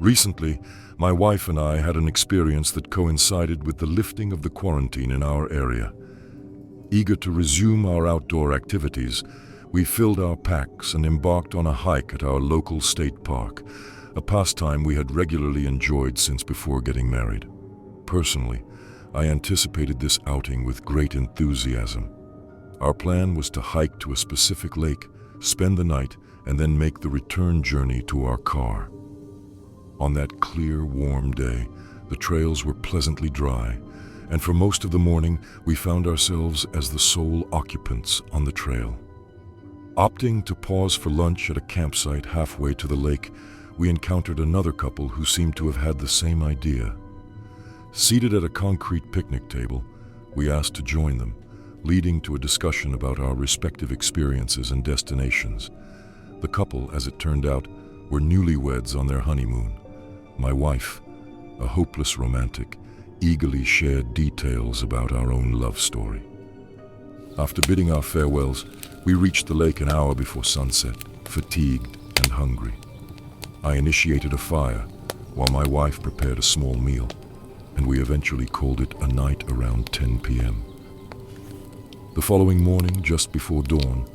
Recently, my wife and I had an experience that coincided with the lifting of the quarantine in our area. Eager to resume our outdoor activities, we filled our packs and embarked on a hike at our local state park, a pastime we had regularly enjoyed since before getting married. Personally, I anticipated this outing with great enthusiasm. Our plan was to hike to a specific lake, spend the night, and then make the return journey to our car. On that clear, warm day, the trails were pleasantly dry, and for most of the morning, we found ourselves as the sole occupants on the trail. Opting to pause for lunch at a campsite halfway to the lake, we encountered another couple who seemed to have had the same idea. Seated at a concrete picnic table, we asked to join them, leading to a discussion about our respective experiences and destinations. The couple, as it turned out, were newlyweds on their honeymoon. My wife, a hopeless romantic, eagerly shared details about our own love story. After bidding our farewells, we reached the lake an hour before sunset, fatigued and hungry. I initiated a fire while my wife prepared a small meal, and we eventually called it a night around 10 p.m. The following morning, just before dawn,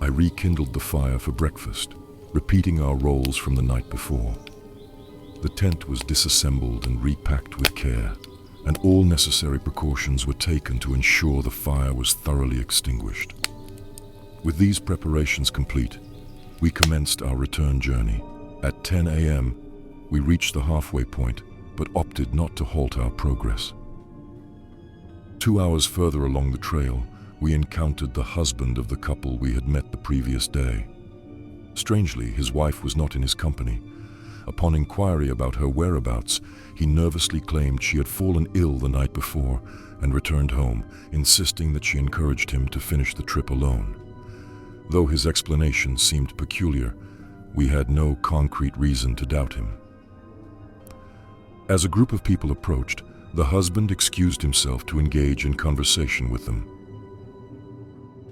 I rekindled the fire for breakfast, repeating our roles from the night before. The tent was disassembled and repacked with care, and all necessary precautions were taken to ensure the fire was thoroughly extinguished. With these preparations complete, we commenced our return journey. At 10 a.m., we reached the halfway point, but opted not to halt our progress. 2 hours further along the trail, we encountered the husband of the couple we had met the previous day. Strangely, his wife was not in his company. Upon inquiry about her whereabouts, he nervously claimed she had fallen ill the night before and returned home, insisting that she encouraged him to finish the trip alone. Though his explanation seemed peculiar, we had no concrete reason to doubt him. As a group of people approached, the husband excused himself to engage in conversation with them.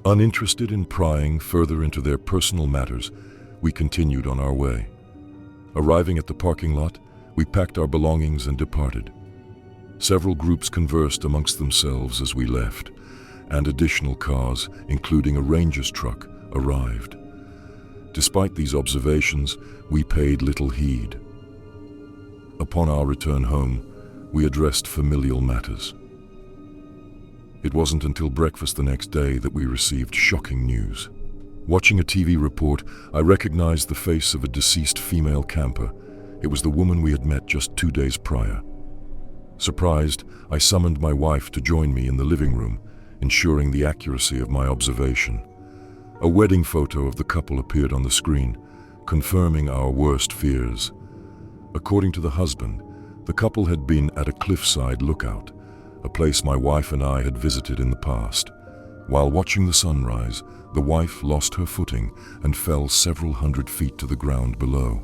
Uninterested in prying further into their personal matters, we continued on our way. Arriving at the parking lot, we packed our belongings and departed. Several groups conversed amongst themselves as we left, and additional cars, including a ranger's truck, arrived. Despite these observations, we paid little heed. Upon our return home, we addressed familial matters. It wasn't until breakfast the next day that we received shocking news. Watching a TV report, I recognized the face of a deceased female camper. It was the woman we had met just 2 days prior. Surprised, I summoned my wife to join me in the living room, ensuring the accuracy of my observation. A wedding photo of the couple appeared on the screen, confirming our worst fears. According to the husband, the couple had been at a cliffside lookout, a place my wife and I had visited in the past. While watching the sunrise, the wife lost her footing and fell several hundred feet to the ground below.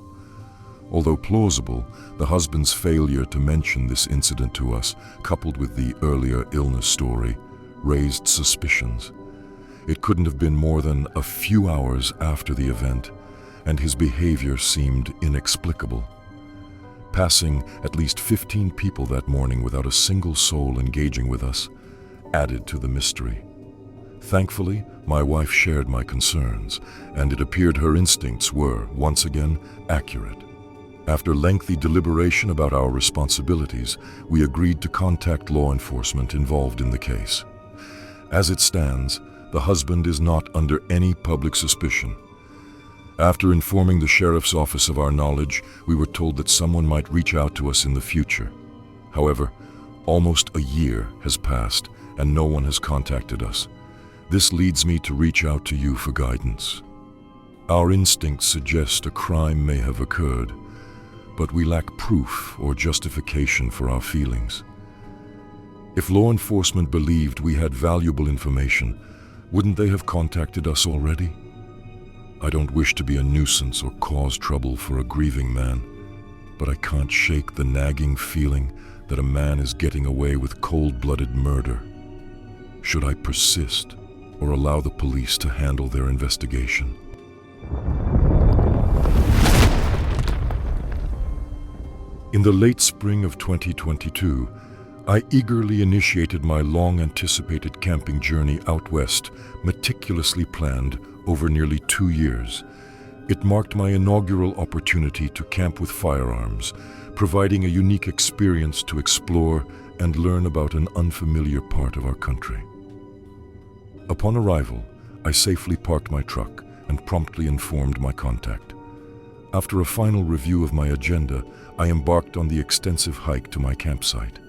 Although plausible, the husband's failure to mention this incident to us, coupled with the earlier illness story, raised suspicions. It couldn't have been more than a few hours after the event, and his behavior seemed inexplicable. Passing at least 15 people that morning without a single soul engaging with us added to the mystery. Thankfully, my wife shared my concerns, and it appeared her instincts were, once again, accurate. After lengthy deliberation about our responsibilities, we agreed to contact law enforcement involved in the case. As it stands, the husband is not under any public suspicion. After informing the sheriff's office of our knowledge, we were told that someone might reach out to us in the future. However, almost a year has passed and no one has contacted us. This leads me to reach out to you for guidance. Our instincts suggest a crime may have occurred, but we lack proof or justification for our feelings. If law enforcement believed we had valuable information, wouldn't they have contacted us already? I don't wish to be a nuisance or cause trouble for a grieving man, but I can't shake the nagging feeling that a man is getting away with cold-blooded murder. Should I persist or allow the police to handle their investigation? In the late spring of 2022, I eagerly initiated my long-anticipated camping journey out west, meticulously planned over nearly 2 years. It marked my inaugural opportunity to camp with firearms, providing a unique experience to explore and learn about an unfamiliar part of our country. Upon arrival, I safely parked my truck and promptly informed my contact. After a final review of my agenda, I embarked on the extensive hike to my campsite.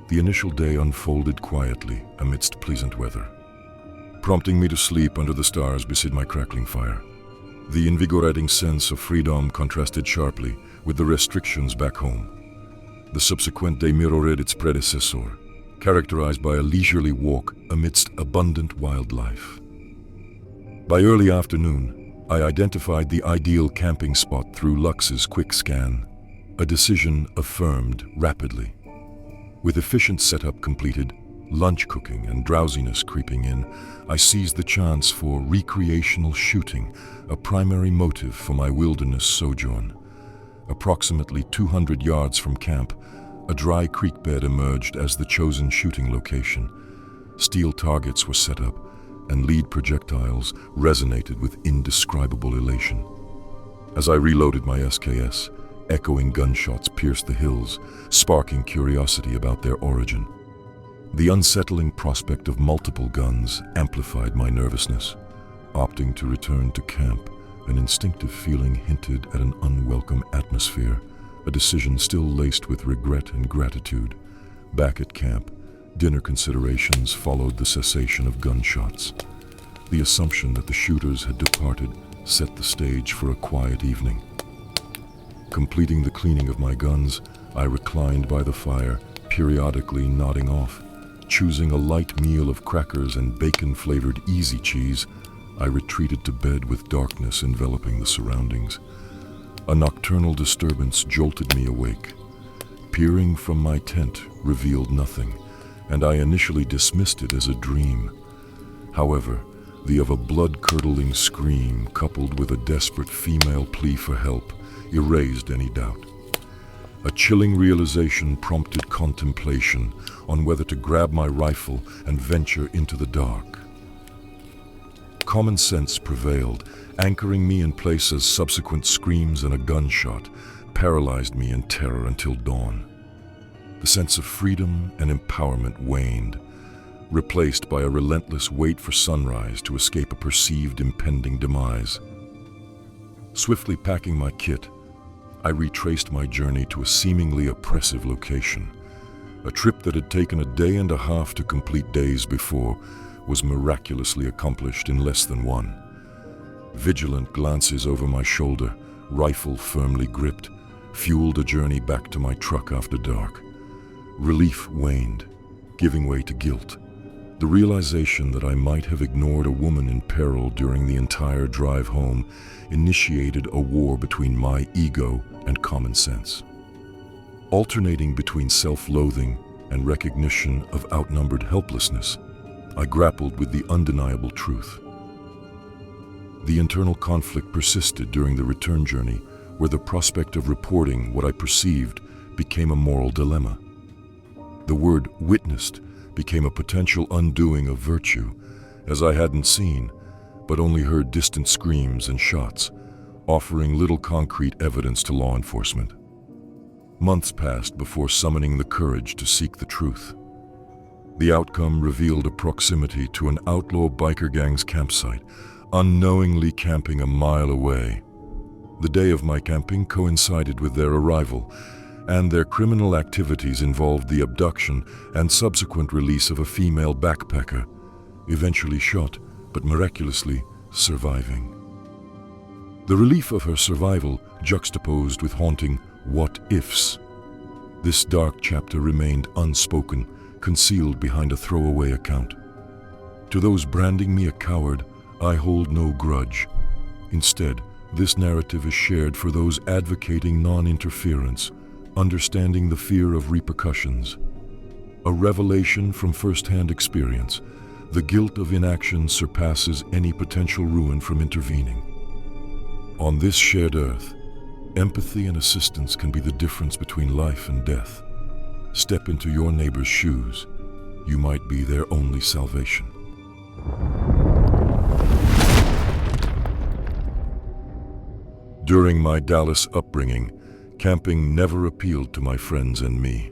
The initial day unfolded quietly amidst pleasant weather, prompting me to sleep under the stars beside my crackling fire. The invigorating sense of freedom contrasted sharply with the restrictions back home. The subsequent day mirrored its predecessor, characterized by a leisurely walk amidst abundant wildlife. By early afternoon, I identified the ideal camping spot through Lux's quick scan, a decision affirmed rapidly. With efficient setup completed, lunch cooking and drowsiness creeping in, I seized the chance for recreational shooting, a primary motive for my wilderness sojourn. Approximately 200 yards from camp, a dry creek bed emerged as the chosen shooting location. Steel targets were set up, and lead projectiles resonated with indescribable elation. As I reloaded my SKS, echoing gunshots pierced the hills, sparking curiosity about their origin. The unsettling prospect of multiple guns amplified my nervousness. Opting to return to camp, an instinctive feeling hinted at an unwelcome atmosphere, a decision still laced with regret and gratitude. Back at camp, dinner considerations followed the cessation of gunshots. The assumption that the shooters had departed set the stage for a quiet evening. Completing the cleaning of my guns, I reclined by the fire, periodically nodding off. Choosing a light meal of crackers and bacon-flavored easy cheese, I retreated to bed with darkness enveloping the surroundings. A nocturnal disturbance jolted me awake. Peering from my tent revealed nothing, and I initially dismissed it as a dream. However, the of a blood-curdling scream coupled with a desperate female plea for help erased any doubt. A chilling realization prompted contemplation on whether to grab my rifle and venture into the dark. Common sense prevailed, anchoring me in place as subsequent screams and a gunshot paralyzed me in terror until dawn. The sense of freedom and empowerment waned, replaced by a relentless wait for sunrise to escape a perceived impending demise. Swiftly packing my kit, I retraced my journey to a seemingly oppressive location. A trip that had taken a day and a half to complete days before was miraculously accomplished in less than one. Vigilant glances over my shoulder, rifle firmly gripped, fueled a journey back to my truck after dark. Relief waned, giving way to guilt. The realization that I might have ignored a woman in peril during the entire drive home initiated a war between my ego and common sense. Alternating between self-loathing and recognition of outnumbered helplessness, I grappled with the undeniable truth. The internal conflict persisted during the return journey, where the prospect of reporting what I perceived became a moral dilemma. The word "witnessed" became a potential undoing of virtue, as I hadn't seen, but only heard distant screams and shots, offering little concrete evidence to law enforcement. Months passed before summoning the courage to seek the truth. The outcome revealed a proximity to an outlaw biker gang's campsite, unknowingly camping a mile away. The day of my camping coincided with their arrival, and their criminal activities involved the abduction and subsequent release of a female backpacker, eventually shot, but miraculously surviving. The relief of her survival juxtaposed with haunting what-ifs. This dark chapter remained unspoken, concealed behind a throwaway account. To those branding me a coward, I hold no grudge. Instead, this narrative is shared for those advocating non-interference, understanding the fear of repercussions. A revelation from first-hand experience, the guilt of inaction surpasses any potential ruin from intervening. On this shared earth, empathy and assistance can be the difference between life and death. Step into your neighbor's shoes. You might be their only salvation. During my Dallas upbringing, camping never appealed to my friends and me.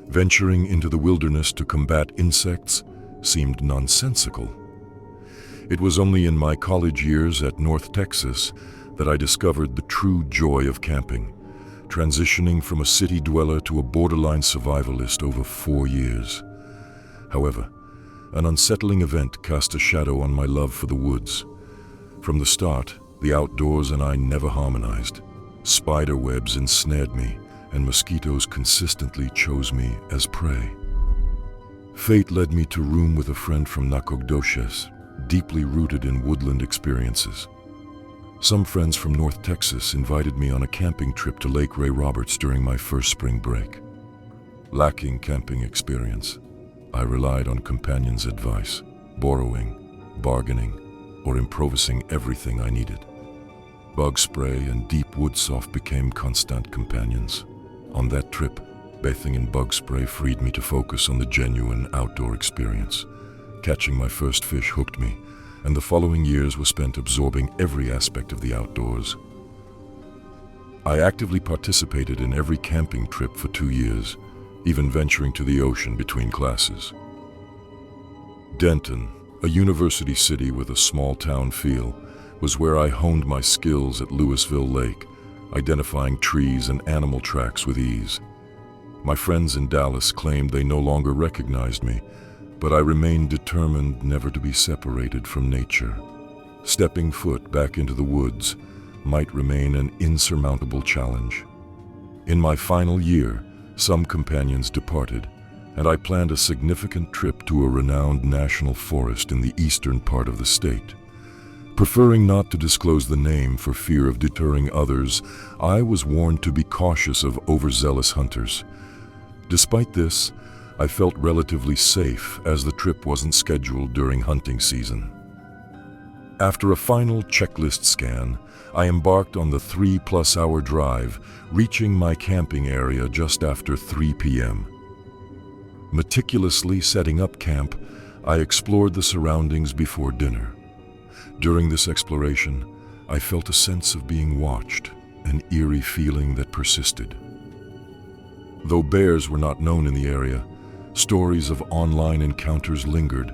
Venturing into the wilderness to combat insects seemed nonsensical. It was only in my college years at North Texas that I discovered the true joy of camping, transitioning from a city dweller to a borderline survivalist over 4 years. However, an unsettling event cast a shadow on my love for the woods. From the start, the outdoors and I never harmonized. Spider webs ensnared me, and mosquitoes consistently chose me as prey. Fate led me to room with a friend from Nacogdoches, deeply rooted in woodland experiences. Some friends from North Texas invited me on a camping trip to Lake Ray Roberts during my first spring break. Lacking camping experience, I relied on companions' advice, borrowing, bargaining, or improvising everything I needed. Bug spray and deep woodsoft became constant companions. On that trip, bathing in bug spray freed me to focus on the genuine outdoor experience. Catching my first fish hooked me, and the following years were spent absorbing every aspect of the outdoors. I actively participated in every camping trip for 2 years, even venturing to the ocean between classes. Denton, a university city with a small-town feel, was where I honed my skills at Louisville Lake, identifying trees and animal tracks with ease. My friends in Dallas claimed they no longer recognized me, but I remained determined never to be separated from nature. Stepping foot back into the woods might remain an insurmountable challenge. In my final year, some companions departed, and I planned a significant trip to a renowned national forest in the eastern part of the state. Preferring not to disclose the name for fear of deterring others, I was warned to be cautious of overzealous hunters. Despite this, I felt relatively safe as the trip wasn't scheduled during hunting season. After a final checklist scan, I embarked on the 3-plus-hour drive, reaching my camping area just after 3 p.m. Meticulously setting up camp, I explored the surroundings before dinner. During this exploration, I felt a sense of being watched, an eerie feeling that persisted. Though bears were not known in the area, stories of online encounters lingered,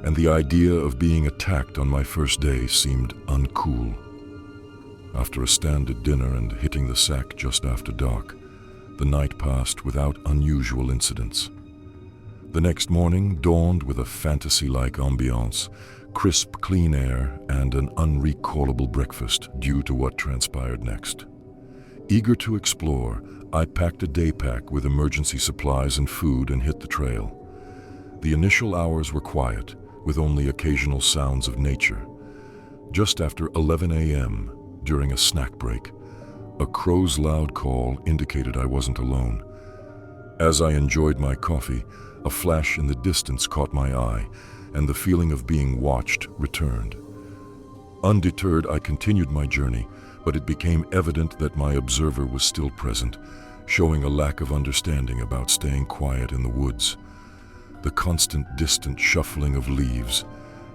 and the idea of being attacked on my first day seemed uncool. After a stand at dinner and hitting the sack just after dark, the night passed without unusual incidents. The next morning dawned with a fantasy-like ambiance, crisp, clean air, and an unrecallable breakfast due to what transpired next. Eager to explore, I packed a day pack with emergency supplies and food and hit the trail. The initial hours were quiet, with only occasional sounds of nature. Just after 11 a.m., during a snack break, a crow's loud call indicated I wasn't alone. As I enjoyed my coffee, a flash in the distance caught my eye, and the feeling of being watched returned. Undeterred, I continued my journey, but it became evident that my observer was still present, showing a lack of understanding about staying quiet in the woods. The constant distant shuffling of leaves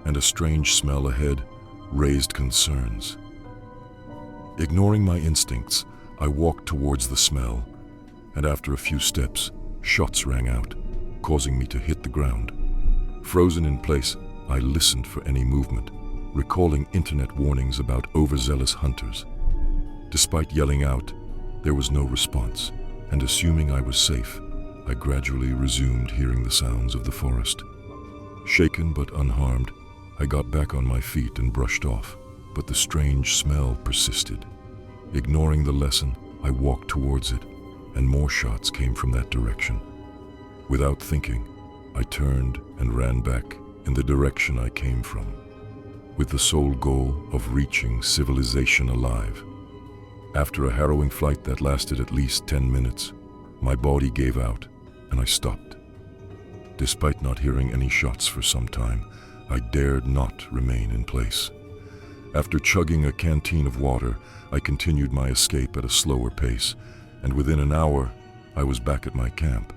and a strange smell ahead raised concerns. Ignoring my instincts, I walked towards the smell, and after a few steps, shots rang out, causing me to hit the ground. Frozen in place, I listened for any movement, recalling internet warnings about overzealous hunters. Despite yelling out, there was no response, and assuming I was safe, I gradually resumed hearing the sounds of the forest. Shaken but unharmed, I got back on my feet and brushed off, but the strange smell persisted. Ignoring the lesson, I walked towards it, and more shots came from that direction. Without thinking, I turned and ran back in the direction I came from, with the sole goal of reaching civilization alive. After a harrowing flight that lasted at least 10 minutes, my body gave out and I stopped. Despite not hearing any shots for some time, I dared not remain in place. After chugging a canteen of water, I continued my escape at a slower pace, and within an hour, I was back at my camp.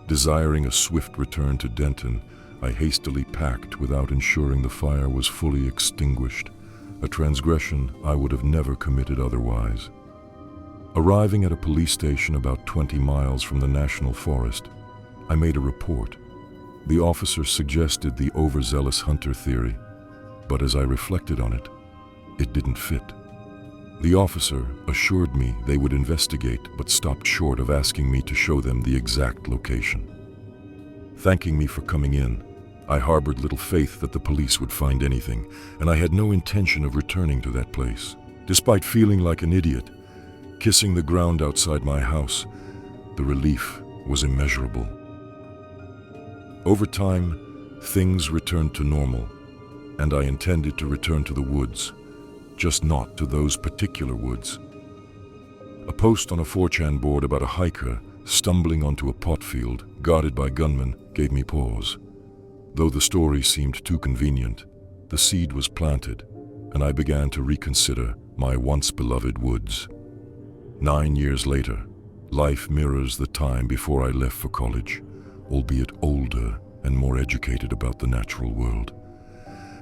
Desiring a swift return to Denton, I hastily packed without ensuring the fire was fully extinguished, a transgression I would have never committed otherwise. Arriving at a police station about 20 miles from the National Forest, I made a report. The officer suggested the overzealous hunter theory, but as I reflected on it, it didn't fit. The officer assured me they would investigate, but stopped short of asking me to show them the exact location. Thanking me for coming in, I harbored little faith that the police would find anything, and I had no intention of returning to that place. Despite feeling like an idiot, kissing the ground outside my house, the relief was immeasurable. Over time, things returned to normal, and I intended to return to the woods, just not to those particular woods. A post on a 4chan board about a hiker stumbling onto a pot field guarded by gunmen gave me pause. Though the story seemed too convenient, the seed was planted, and I began to reconsider my once beloved woods. 9 years later, life mirrors the time before I left for college, albeit older and more educated about the natural world.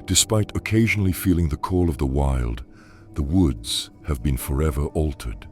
Despite occasionally feeling the call of the wild, the woods have been forever altered.